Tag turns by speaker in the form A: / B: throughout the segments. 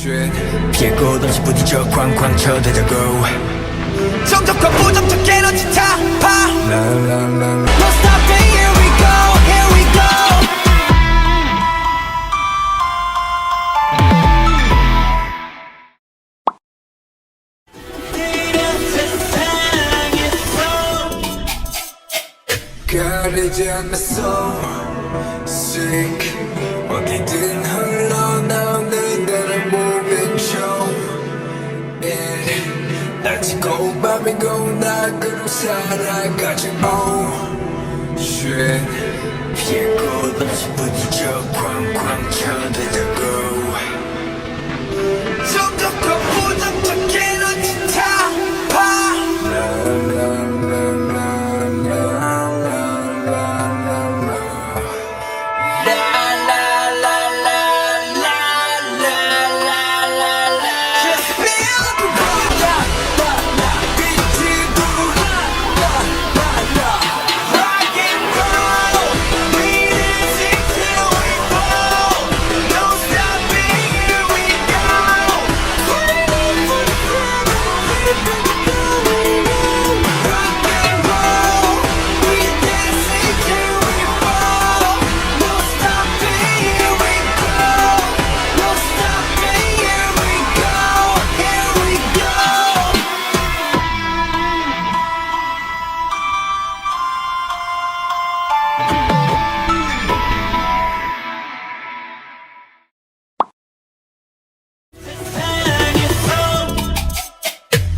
A: 피해 곳 없이 부딪혀 쾅쾅 쳐대자고 정적과 부정적 에너지 타파 No stopping, here we go, here we go 가리지 않았어 Sink 어디든 흘러나오는 대로 moving show 날 찍고 밤이고 낙으로 살아가지 Oh shit 피해 곳 없이 부딪혀 쾅쾅 쳐대자고 정적과 부정적 에너지 타파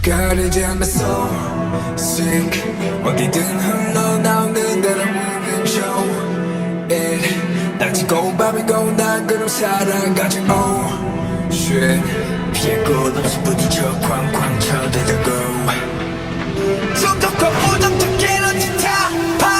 A: 가리지 않았어 Sink 어디든 흘러나오는 대로 moving show 날 찍고 밤이고 낙으로 살아가지 Oh shit 피해 곳 없이 부딪혀 쾅쾅 쳐대자고 정적과 부정적 에너지 타파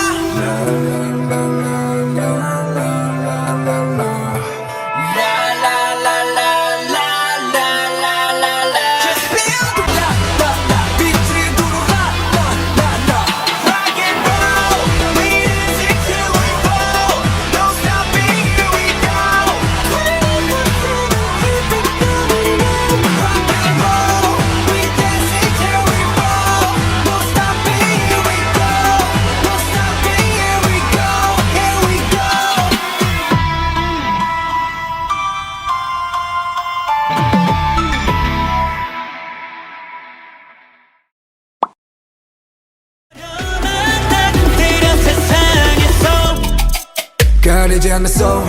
A: 가리지 않았어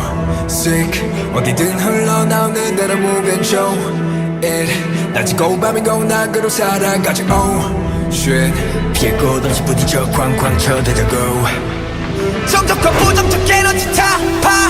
A: Sick 어디든 흘러나오는 대로 moving show 날 찍고 밤이고 낙으로 살아가지 Oh shit 피해 곳 없이 부딪혀 쾅쾅 쳐대자고 정적과 부정적 에너지 타파